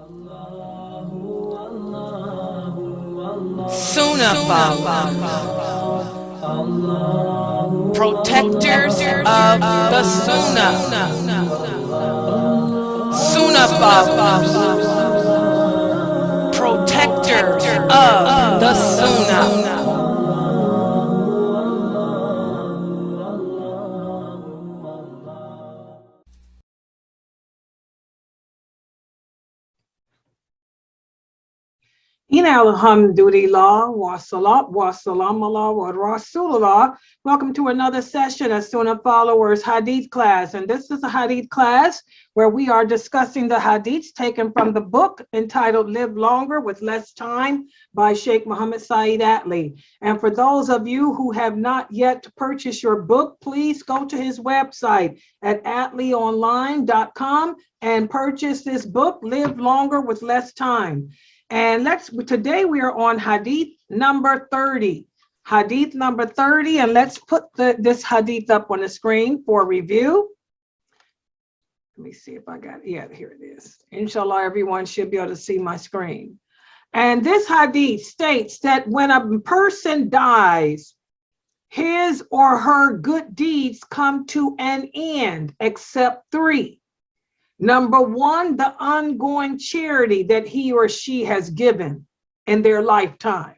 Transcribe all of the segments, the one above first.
Sunnahfollowers, protectors of the Sunnah. Sunnahfollowers, protectors of the Sunnah. Alhamdulillah, wa salat, wa salam Allah, wa rasulullah. Welcome to another session of Sunnahfollowers Hadith class. And this is a Hadith class where we are discussing the Hadiths taken from the book entitled Live Longer with Less Time by Sheikh Muhammad Saeed Atli. And for those of you who have not yet purchased your book, please go to his website at atlionline.com and purchase this book, Live Longer with Less Time. And today we are on Hadith number 30. Hadith number 30, and let's put this Hadith up on the screen for review. Let me see if I got it. Yeah, here it is. Inshallah, everyone should be able to see my screen. And this Hadith states that when a person dies, his or her good deeds come to an end, except three. Number one, the ongoing charity that he or she has given in their lifetime.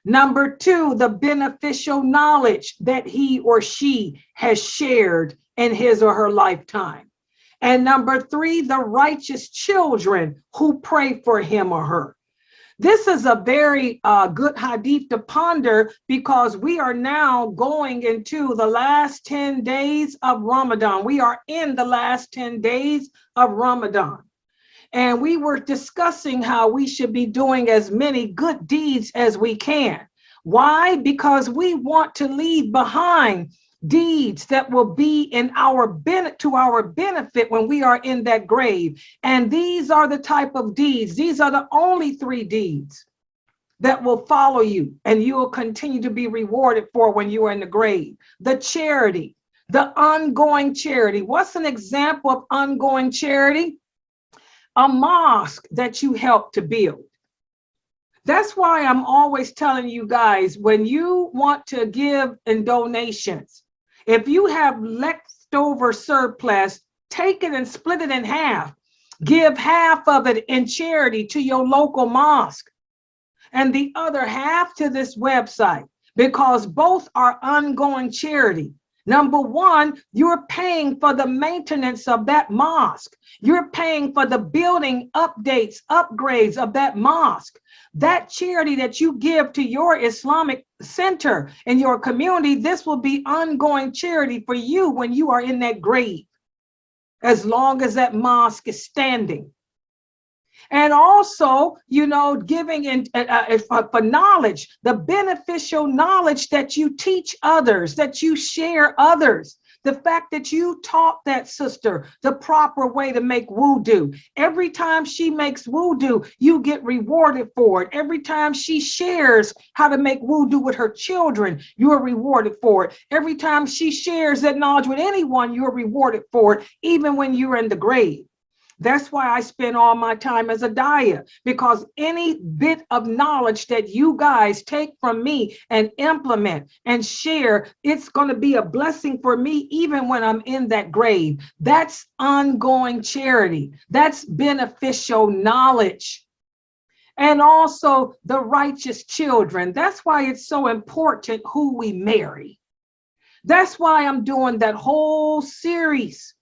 Number two, the beneficial knowledge that he or she has shared in his or her lifetime. And number three, the righteous children who pray for him or her. This is a very good hadith to ponder because we are now going into the last 10 days of Ramadan. We are in the last 10 days of Ramadan. And we were discussing how we should be doing as many good deeds as we can. Why? Because we want to leave behind deeds that will be to our benefit when we are in that grave. And these are the type of deeds. These are the only three deeds that will follow you and you will continue to be rewarded for when you are in the grave. The charity, the ongoing charity. What's an example of ongoing charity? A mosque that you help to build. That's why I'm always telling you guys, when you want to give in donations, if you have leftover surplus, take it and split it in half. Give half of it in charity to your local mosque and the other half to this website, because both are ongoing charity. Number one, you're paying for the maintenance of that mosque. You're paying for the building updates, upgrades of that mosque. That charity that you give to your Islamic center in your community, this will be ongoing charity for you when you are in that grave, as long as that mosque is standing. And also, giving for knowledge, the beneficial knowledge that you teach others, that you share others. The fact that you taught that sister the proper way to make wudu. Every time she makes wudu, you get rewarded for it. Every time she shares how to make wudu with her children, you are rewarded for it. Every time she shares that knowledge with anyone, you are rewarded for it, even when you're in the grave. That's why I spend all my time as a daya, because any bit of knowledge that you guys take from me and implement and share, it's going to be a blessing for me even when I'm in that grave. That's ongoing charity. That's beneficial knowledge. And also the righteous children. That's why it's so important who we marry. That's why I'm doing that whole series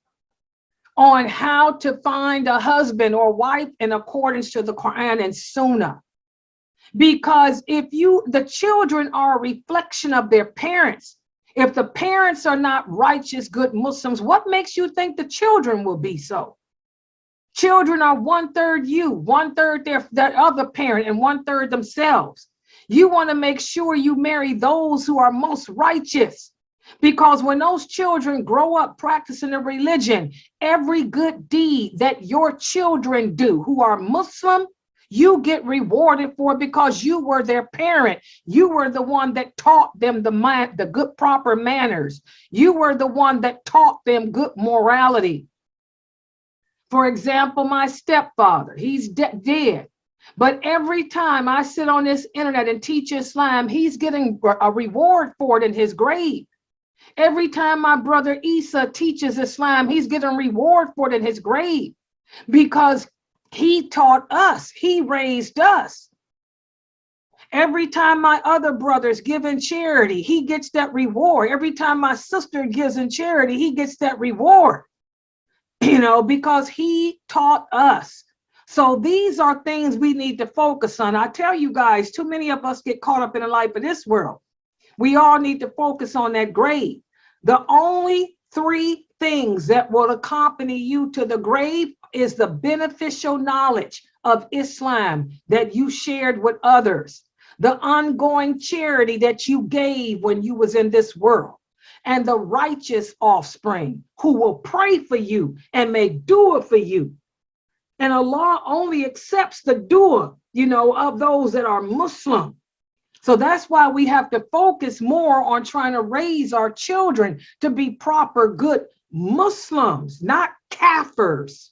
on how to find a husband or wife in accordance to the Quran and Sunnah. Because the children are a reflection of their parents. If the parents are not righteous, good Muslims, what makes you think the children will be so? Children are 1/3 you, 1/3 their other parent, and 1/3 themselves. You want to make sure you marry those who are most righteous. Because when those children grow up practicing a religion, every good deed that your children do who are Muslim, you get rewarded for, because you were their parent. You were the one that taught them the good proper manners. You were the one that taught them good morality. For example, my stepfather, he's dead. But every time I sit on this internet and teach Islam, he's getting a reward for it in his grave. Every time my brother Isa teaches Islam, he's getting reward for it in his grave because he taught us, he raised us. Every time my other brothers give in charity, he gets that reward. Every time my sister gives in charity, he gets that reward, because he taught us. So these are things we need to focus on. I tell you guys, too many of us get caught up in the life of this world. We all need to focus on that grave. The only 3 things that will accompany you to the grave is the beneficial knowledge of Islam that you shared with others, the ongoing charity that you gave when you was in this world, and the righteous offspring who will pray for you and make dua for you. And Allah only accepts the dua, of those that are Muslim. So that's why we have to focus more on trying to raise our children to be proper, good Muslims, not kafirs.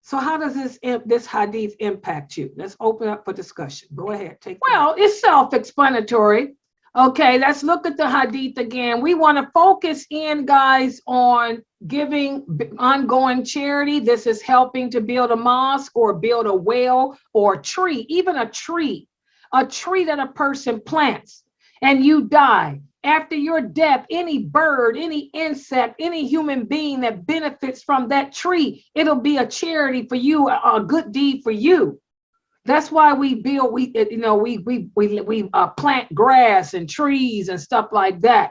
So how does this hadith impact you? Let's open up for discussion. Go ahead. Well, it's self-explanatory. Okay, let's look at the hadith again. We want to focus in, guys, on giving ongoing charity. This is helping to build a mosque or build a well or a tree, even a tree that a person plants and you die. After your death, any bird, any insect, any human being that benefits from that tree, it'll be a charity for you, a good deed for you. That's why we build, we plant grass and trees and stuff like that.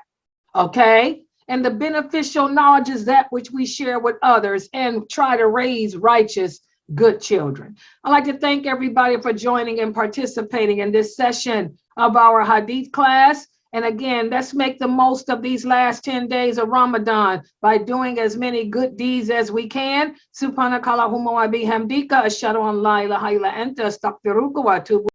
Okay. And the beneficial knowledge is that which we share with others and try to raise righteous, good children. I'd like to thank everybody for joining and participating in this session of our Hadith class. And again, let's make the most of these last 10 days of Ramadan by doing as many good deeds as we can. Subhanakallahumma wa bihamdika ashhadu an la ilaha illa anta astaghfiruka wa atubu